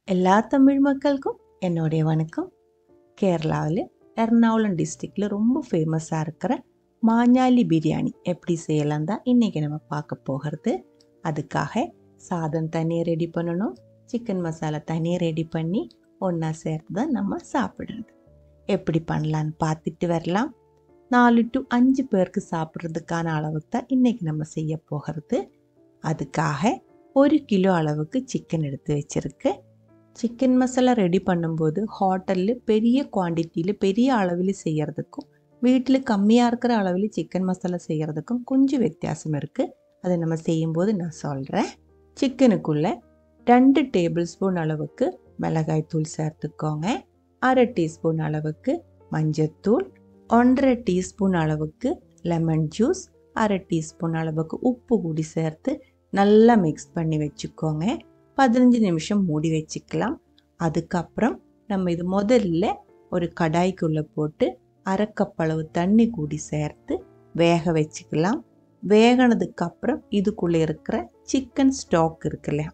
എല്ലാ തമിഴ് மக்களுக்கும் என்னுடைய வணக்கம். கேரளாவில் எர்ணாகுளம் டிஸ்ட்ரிக்டில் ரொம்ப ஃபேமஸாக இருக்கிற மாஞ்சாலி பிரியாணி எப்படி செய்யலாம் தான் இன்றைக்கி நம்ம பார்க்க போகிறது. அதுக்காக சாதம் தனியாக ரெடி பண்ணணும், சிக்கன் மசாலா தனியாக ரெடி பண்ணி ஒன்றா சேர்த்து தான் நம்ம சாப்பிடுறது. எப்படி பண்ணலான்னு பார்த்துட்டு வரலாம். 4 to 5 பேருக்கு சாப்பிட்றதுக்கான அளவுக்கு தான் இன்றைக்கி நம்ம செய்ய போகிறது. அதுக்காக 1 கிலோ அளவுக்கு சிக்கன் எடுத்து வச்சுருக்கு. சிக்கன் மசாலா ரெடி பண்ணும்போது ஹோட்டலில் பெரிய குவான்டிட்டியில் பெரிய அளவில் செய்கிறதுக்கும் வீட்டில் கம்மியாக இருக்கிற அளவில் சிக்கன் மசாலா செய்கிறதுக்கும் கொஞ்சம் வித்தியாசம் இருக்குது. அதை நம்ம செய்யும்போது நான் சொல்கிறேன். சிக்கனுக்குள்ளே 2 டேபிள் ஸ்பூன் அளவுக்கு மிளகாய் தூள் சேர்த்துக்கோங்க. 1/2 டீஸ்பூன் அளவுக்கு மஞ்சத்தூள், 1/2 டீஸ்பூன் அளவுக்கு லெமன் ஜூஸ், 1/2 டீஸ்பூன் அளவுக்கு உப்பு கூடி சேர்த்து நல்லா மிக்ஸ் பண்ணி வச்சுக்கோங்க. 15 நிமிஷம் மூடி வச்சுக்கலாம். அதுக்கப்புறம் நம்ம இது முதல்ல ஒரு கடாய்க்குள்ளே போட்டு 1/2 கப் அளவு தண்ணி கூடி சேர்த்து வேக வச்சுக்கலாம். வேகனதுக்கப்புறம் இதுக்குள்ளே இருக்கிற சிக்கன் ஸ்டாக் இருக்குல்ல,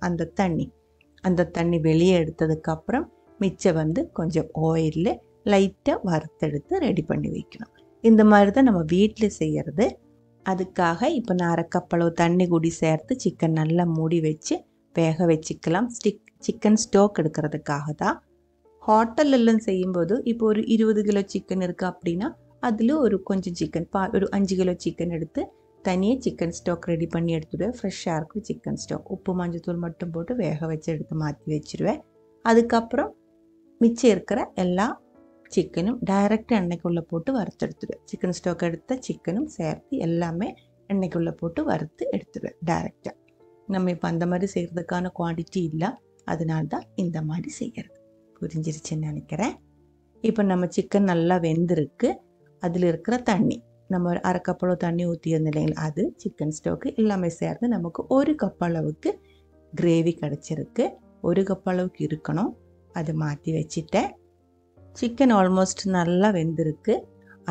அந்த தண்ணி வெளியே எடுத்ததுக்கப்புறம் மிச்சம் கொஞ்சம் ஆயிலில் லைட்டாக வறுத்தெடுத்து ரெடி பண்ணி வைக்கணும். இந்த மாதிரி தான் நம்ம வீட்டில் செய்கிறது. அதுக்காக இப்போ நான் 1/2 கப் அளவு தண்ணி கூடி சேர்த்து சிக்கன் நல்லா மூடி வச்சு வேக வச்சுக்கலாம். சிக்கன் ஸ்டாக் எடுக்கிறதுக்காக தான். ஹோட்டலெல்லாம் செய்யும்போது இப்போ ஒரு 20 கிலோ சிக்கன் இருக்குது அப்படின்னா அதில் ஒரு கொஞ்சம் சிக்கன் ஒரு 5 கிலோ சிக்கன் எடுத்து தனியாக சிக்கன் ஸ்டாக் ரெடி பண்ணி எடுத்துடுவேன். ஃப்ரெஷ்ஷாக இருக்கும் சிக்கன் ஸ்டாக். உப்பு மஞ்சத்தூள் மட்டும் போட்டு வேக வச்சு எடுத்து மாற்றி வச்சுருவேன். அதுக்கப்புறம் மிச்சம் இருக்கிற எல்லா சிக்கனும் டைரெக்டாக எண்ணெய்க்குள்ளே போட்டு வறுத்து எடுத்துடுவேன். சிக்கன் ஸ்டாக் எடுத்த சிக்கனும் சேர்த்து எல்லாமே எண்ணெய்க்குள்ளே போட்டு வறுத்து எடுத்துடுவேன் டைரெக்டாக. நம்ம இப்போ அந்த மாதிரி செய்கிறதுக்கான குவான்டிட்டி இல்லை, அதனால தான் இந்த மாதிரி செய்கிறது. புரிஞ்சிருச்சுன்னு நினைக்கிறேன். இப்போ நம்ம சிக்கன் நல்லா வெந்திருக்கு. அதில் இருக்கிற தண்ணி நம்ம 1/2 கப் அளவு தண்ணி ஊற்றியிருந்தோம் இல்லைங்களா, அது சிக்கன் ஸ்டாக்கு எல்லாமே சேர்த்து நமக்கு 1 கப் அளவுக்கு கிரேவி கிடச்சிருக்கு. 1 கப் அளவுக்கு இருக்கணும். அதை மாற்றி வச்சுட்டேன். சிக்கன் ஆல்மோஸ்ட் நல்லா வெந்திருக்கு.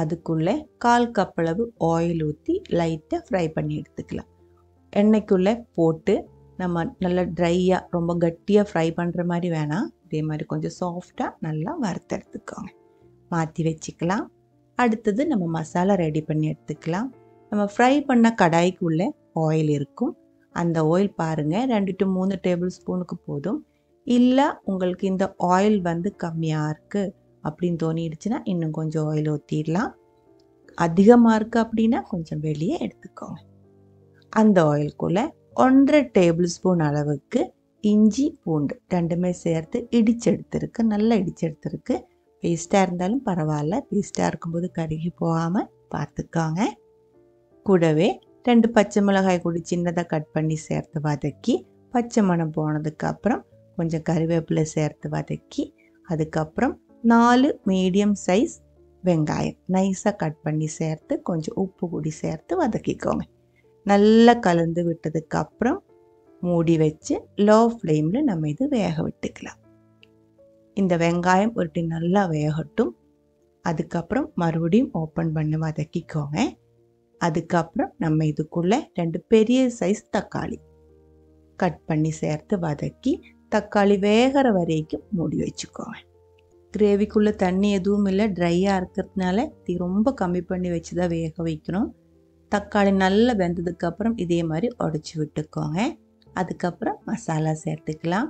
அதுக்குள்ளே 1/4 கப் அளவு ஆயில் ஊற்றி லைட்டாக ஃப்ரை பண்ணி எடுத்துக்கலாம். எண்ணெய்க்குள்ளே போட்டு நம்ம நல்லா ட்ரையாக ரொம்ப கட்டியாக ஃப்ரை பண்ணுற மாதிரி வேணாம், இதே மாதிரி கொஞ்சம் சாஃப்டாக நல்லா வறுத்தெடுத்துக்கோங்க. மாற்றி வச்சுக்கலாம். அடுத்தது நம்ம மசாலா ரெடி பண்ணி எடுத்துக்கலாம். நம்ம ஃப்ரை பண்ண கடாய்க்குள்ளே ஆயில் இருக்கும். அந்த ஆயில் பாருங்கள் 2 to 3 டேபிள் ஸ்பூனுக்கு போதும். இல்லை உங்களுக்கு இந்த ஆயில் கம்மியாக இருக்குது அப்படின்னு தோணிடுச்சுன்னா இன்னும் கொஞ்சம் ஆயில் ஊற்றிடலாம். அதிகமாக இருக்குது அப்படின்னா கொஞ்சம் வெளியே எடுத்துக்கோங்க. அந்த ஆயிலுக்குள்ளே 1/2 டேபிள் ஸ்பூன் அளவுக்கு இஞ்சி பூண்டு ரெண்டுமே சேர்த்து இடிச்செடுத்துருக்கு. நல்லா இடிச்செடுத்துருக்கு. பேஸ்ட்டாக இருந்தாலும் பரவாயில்ல, பேஸ்ட்டாக இருக்கும்போது கருகி போகாமல் பார்த்துக்கோங்க. கூடவே 2 பச்சை மிளகாய் கூடி சின்னதாக கட் பண்ணி சேர்த்து வதக்கி பச்சை மணம் போனதுக்கப்புறம் கொஞ்சம் கறிவேப்பிலை சேர்த்து வதக்கி அதுக்கப்புறம் 4 மீடியம் சைஸ் வெங்காயம் நைஸாக கட் பண்ணி சேர்த்து கொஞ்சம் உப்பு கூடி சேர்த்து வதக்கிக்கோங்க. நல்லா கலந்து விட்டதுக்கப்புறம் மூடி வச்சு லோ ஃப்ளேமில் நம்ம இது வேக விட்டுக்கலாம். இந்த வெங்காயம் ஒரு நல்லா வேகட்டும். அதுக்கப்புறம் மறுபடியும் ஓப்பன் பண்ணி வதக்கிக்கோங்க. அதுக்கப்புறம் நம்ம இதுக்குள்ளே 2 பெரிய சைஸ் தக்காளி கட் பண்ணி சேர்த்து வதக்கி தக்காளி வேகிற வரைக்கும் மூடி வச்சுக்கோங்க. கிரேவிக்குள்ளே தண்ணி எதுவும் இல்லை, ட்ரையாக இருக்கிறதுனால தீ ரொம்ப கம்மி பண்ணி வச்சு தான் வேக வைக்கணும். தக்காளி நல்லா வெந்ததுக்கப்புறம் இதே மாதிரி உடச்சி விட்டுக்கோங்க. அதுக்கப்புறம் மசாலா சேர்த்துக்கலாம்.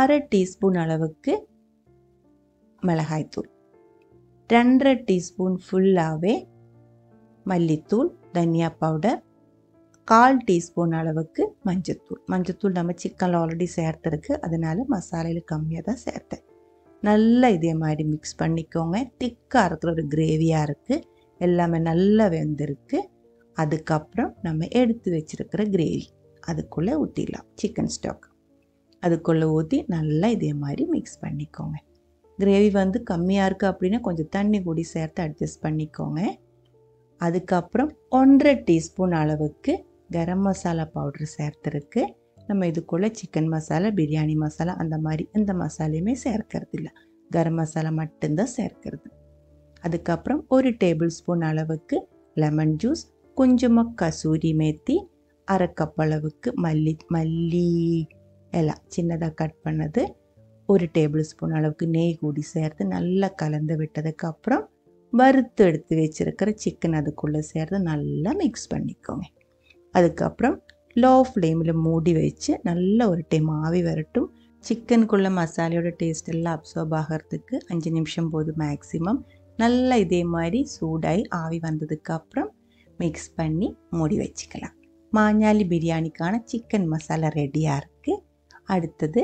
1/2 டீஸ்பூன் அளவுக்கு மிளகாய்த்தூள், 2/2 டீஸ்பூன் ஃபுல்லாகவே மல்லித்தூள், தனியா பவுடர், 1/4 டீஸ்பூன் அளவுக்கு மஞ்சத்தூள் நம்ம சிக்கனில் ஆல்ரெடி சேர்த்துருக்கு, அதனால மசாலையில் கம்மியாக தான் சேர்த்தேன். நல்லா இதே மாதிரி மிக்ஸ் பண்ணிக்கோங்க. திக்காக இருக்கிற ஒரு கிரேவியாக இருக்குது. எல்லாமே நல்லா வெந்திருக்கு. அதுக்கப்புறம் நம்ம எடுத்து வச்சுருக்கிற கிரேவி அதுக்குள்ளே ஊற்றிடலாம். சிக்கன் ஸ்டாக் அதுக்குள்ளே ஊற்றி நல்லா இதே மாதிரி மிக்ஸ் பண்ணிக்கோங்க. கிரேவி கம்மியாக இருக்குது அப்படின்னா கொஞ்சம் தண்ணி கூடி சேர்த்து அட்ஜஸ்ட் பண்ணிக்கோங்க. அதுக்கப்புறம் 1/2 டீஸ்பூன் அளவுக்கு கரம் மசாலா பவுடர் சேர்த்துருக்கு. நம்ம இதுக்குள்ளே சிக்கன் மசாலா, பிரியாணி மசாலா அந்த மாதிரி எந்த மசாலையுமே சேர்க்கறது இல்லை, கரம் மசாலா மட்டும்தான் சேர்க்கிறது. அதுக்கப்புறம் 1 டேபிள் ஸ்பூன் அளவுக்கு லெமன் ஜூஸ், கொஞ்சமாக கசூரி மேத்தி, 1/2 கப் அளவுக்கு மல்லி இலை சின்னதாக கட் பண்ணது, 1 டேபிள் ஸ்பூன் அளவுக்கு நெய் கூடி சேர்த்து நல்லா கலந்து விட்டதுக்கப்புறம் வறுத்து எடுத்து வச்சுருக்கிற சிக்கன் அதுக்குள்ளே சேர்த்து நல்லா மிக்ஸ் பண்ணிக்கோங்க. அதுக்கப்புறம் லோ ஃப்ளேமில் மூடி வச்சு நல்லா ஒரு டைம் ஆவி வரட்டும். சிக்கனுக்குள்ளே மசாலையோட டேஸ்ட் எல்லாம் அப்சர்வ் ஆகிறதுக்கு 5 நிமிஷம் போதும் மேக்ஸிமம். நல்லா இதே மாதிரி சூடாகி ஆவி வந்ததுக்கப்புறம் மிக்ஸ் பண்ணி மூடி வச்சுக்கலாம். மாஞ்சாலி பிரியாணிக்கான சிக்கன் மசாலா ரெடியாக இருக்குது. அடுத்தது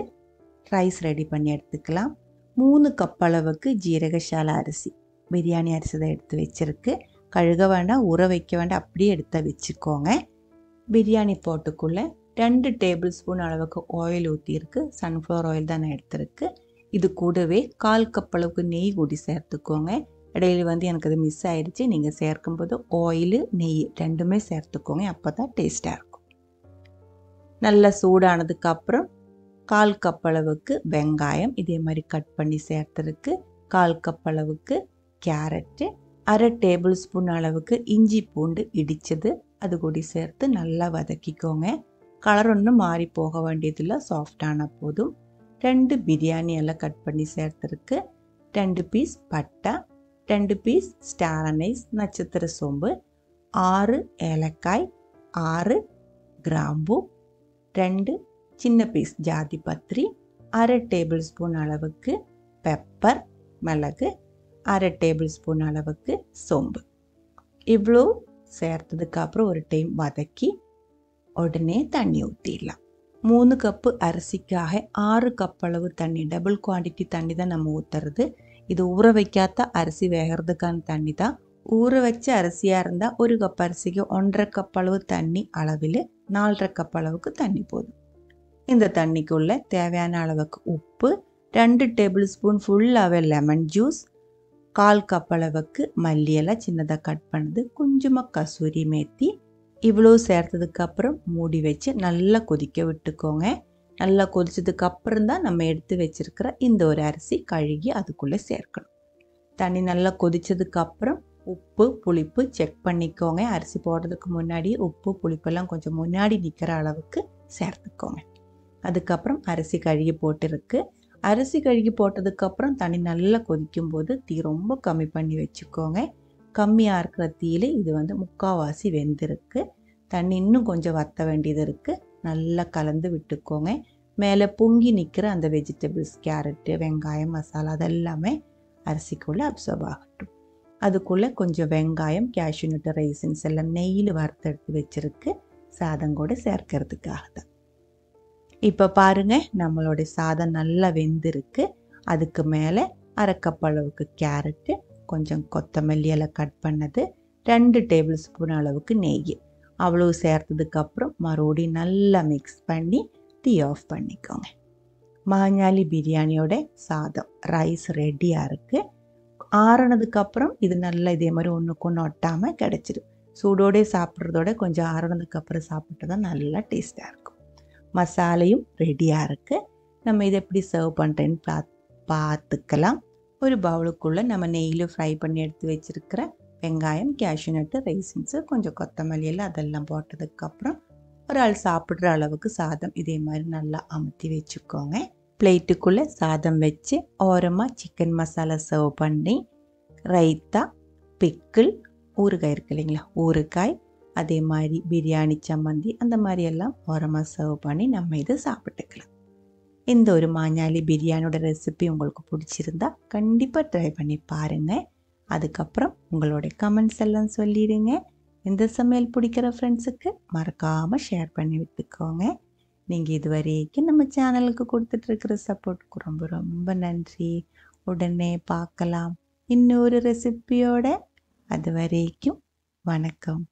ரைஸ் ரெடி பண்ணி எடுத்துக்கலாம். 3 கப் அளவுக்கு ஜீரகசாலா அரிசி, பிரியாணி அரிசி தான் எடுத்து வச்சுருக்கு. கழுக வேண்டாம், ஊற வைக்க வேண்டாம், அப்படியே எடுத்து வச்சுக்கோங்க. பிரியாணி போட்டுக்குள்ளே 2 டேபிள் ஸ்பூன் அளவுக்கு ஆயில் ஊற்றிருக்கு. சன்ஃப்ளவர் ஆயில் தான் நான் எடுத்துருக்கு. இது கூடவே 1/4 கப் அளவுக்கு நெய் கூடி சேர்த்துக்கோங்க. இடையில எனக்கு அது மிஸ் ஆயிடுச்சு. நீங்கள் சேர்க்கும்போது ஆயில் நெய் ரெண்டுமே சேர்த்துக்கோங்க, அப்போ தான் டேஸ்ட்டாக இருக்கும். நல்லா சூடானதுக்கப்புறம் 1/4 கப் அளவுக்கு வெங்காயம் இதே மாதிரி கட் பண்ணி சேர்த்துருக்கு. 1/4 கப் அளவுக்கு கேரட்டு, 1/2 டேபிள் ஸ்பூன் அளவுக்கு இஞ்சி பூண்டு இடித்தது அது கூடி சேர்த்து நல்லா வதக்கிக்கோங்க. கலர் ஒன்றும் மாறி போக வேண்டியதில்லை, சாஃப்டான போதும். 2 பிரியாணி எல்லாம் கட் பண்ணி சேர்த்துருக்கு. 2 பீஸ் பட்டை, 2 பீஸ் ஸ்டார் அனைஸ் நட்சத்திர சோம்பு, 6 ஏலக்காய், 6 கிராம்பு, 2 சின்ன பீஸ் ஜாதி பத்திரி, 1/2 டேபிள் ஸ்பூன் அளவுக்கு பெப்பர் மிளகு, 1/2 டேபிள் ஸ்பூன் அளவுக்கு சோம்பு. இவ்வளோ சேர்த்ததுக்கப்புறம் ஒரு டைம் வதக்கி உடனே தண்ணி ஊற்றிடலாம். 3 கப்பு அரிசிக்காக 6 கப் அளவு தண்ணி, டபுள் குவான்டிட்டி தண்ணி தான் நம்ம ஊற்றுறது. இது ஊற வைக்காத அரிசி வேகிறதுக்கான தண்ணி தான். ஊற வச்ச அரிசியாக இருந்தால் 1 கப் அரிசிக்கு 1.5 கப் அளவு தண்ணி அளவில் 4.5 கப் அளவுக்கு தண்ணி போதும். இந்த தண்ணிக்குள்ளே தேவையான அளவுக்கு உப்பு, 2 டேபிள் ஸ்பூன் ஃபுல்லாகவே லெமன் ஜூஸ், 1/4 கப் அளவுக்கு மல்லியெல்லாம் சின்னதாக கட் பண்ணது, கொஞ்சமாக கசூரி மேத்தி, இவ்வளோ சேர்த்ததுக்கப்புறம் மூடி வச்சு நல்லா கொதிக்க விட்டுக்கோங்க. நல்லா கொதிச்சதுக்கப்புறம் தான் நம்ம எடுத்து வச்சுருக்கிற இந்த ஒரு அரிசி கழுகி அதுக்குள்ளே சேர்க்கணும். தண்ணி நல்லா கொதிச்சதுக்கப்புறம் உப்பு புளிப்பு செக் பண்ணிக்கோங்க. அரிசி போடுறதுக்கு முன்னாடி உப்பு புளிப்பெல்லாம் கொஞ்சம் முன்னாடி நிற்கிற அளவுக்கு சேர்த்துக்கோங்க. அதுக்கப்புறம் அரிசி கழுகி போட்டுருக்கு. அரிசி கழுகி போட்டதுக்கப்புறம் தண்ணி நல்லா கொதிக்கும்போது தீ ரொம்ப கம்மி பண்ணி வச்சுக்கோங்க. கம்மியாக இருக்கிற தீயில் இது 3/4 வெந்திருக்கு. தண்ணி இன்னும் கொஞ்சம் வற்ற வேண்டியது இருக்குது. நல்லா கலந்து விட்டுக்கோங்க. மேலே பொங்கி நிற்கிற அந்த வெஜிடபிள்ஸ் கேரட்டு வெங்காயம் மசாலா அதெல்லாமே அரிசிக்குள்ளே அப்சர்வ் ஆகட்டும். அதுக்குள்ளே கொஞ்சம் வெங்காயம் கேஷ்யூ நட்டு ரைசின்ஸ் எல்லாம் நெய்யில் வறுத்தெடுத்து வச்சுருக்கு, சாதம் கூட சேர்க்கறதுக்காக தான். இப்போ பாருங்கள், நம்மளுடைய சாதம் நல்லா வெந்திருக்கு. அதுக்கு மேலே 1/2 கப் அளவுக்கு கேரட்டு, கொஞ்சம் கொத்தமல்லி எல்லாம் கட் பண்ணது, 2 டேபிள் ஸ்பூன் அளவுக்கு நெய், அவ்வளோ சேர்த்ததுக்கப்புறம் மறுபடியும் நல்லா மிக்ஸ் பண்ணி டீ ஆஃப் பண்ணிக்கோங்க. மாஞ்சாலி பிரியாணியோட சாதம் ரைஸ் ரெடியாக இருக்குது. ஆறுனதுக்கப்புறம் இது நல்லா இதே மாதிரி ஒன்றுக்கு ஒன்று ஒட்டாமல் கிடச்சிடும். சூடோடே சாப்பிட்றதோட கொஞ்சம் ஆறுனதுக்கப்புறம் சாப்பிட்டு தான் நல்லா டேஸ்ட்டாக இருக்கும். மசாலையும் ரெடியாக இருக்குது. நம்ம இதை எப்படி சர்வ் பண்ணுறேன்னு பார்த்துக்கலாம். ஒரு பவுலுக்குள்ளே நம்ம நெய்யில் ஃப்ரை பண்ணி எடுத்து வச்சுருக்கிற வெங்காயம் கேஷ்யூ நட்டு ரைசின்ஸு கொஞ்சம் கொத்தமல்லி எல்லாம் அதெல்லாம் போட்டதுக்கப்புறம் ஒரு ஆள் சாப்பிட்ற அளவுக்கு சாதம் இதே மாதிரி நல்லா அமுத்தி வச்சுக்கோங்க. பிளேட்டுக்குள்ளே சாதம் வச்சு ஓரமாக சிக்கன் மசாலா சர்வ் பண்ணி ரைத்தா பிக்கிள் ஊறுகாய் இருக்கு இல்லைங்களா, ஊறுகாய் அதே மாதிரி பிரியாணி சம்மந்தி அந்த மாதிரி எல்லாம் ஓரமாக சர்வ் பண்ணி நம்ம இதை சாப்பிட்டுக்கலாம். இந்த ஒரு மாஞ்சாலி பிரியாணியோட ரெசிபி உங்களுக்கு பிடிச்சிருந்தா கண்டிப்பாக ட்ரை பண்ணி பாருங்கள். அதுக்கப்புறம் உங்களுடைய கமெண்ட்ஸ் எல்லாம் சொல்லிடுங்க. இந்த சமையல் பிடிக்கிற ஃப்ரெண்ட்ஸுக்கு மறக்காமல் ஷேர் பண்ணி விட்டுக்கோங்க. நீங்கள் இது வரைக்கும் நம்ம சேனலுக்கு கொடுத்துட்ருக்கிற சப்போர்ட்டுக்கு ரொம்ப ரொம்ப நன்றி. உடனே பார்க்கலாம் இன்னொரு ரெசிபியோட. அது வரைக்கும் வணக்கம்.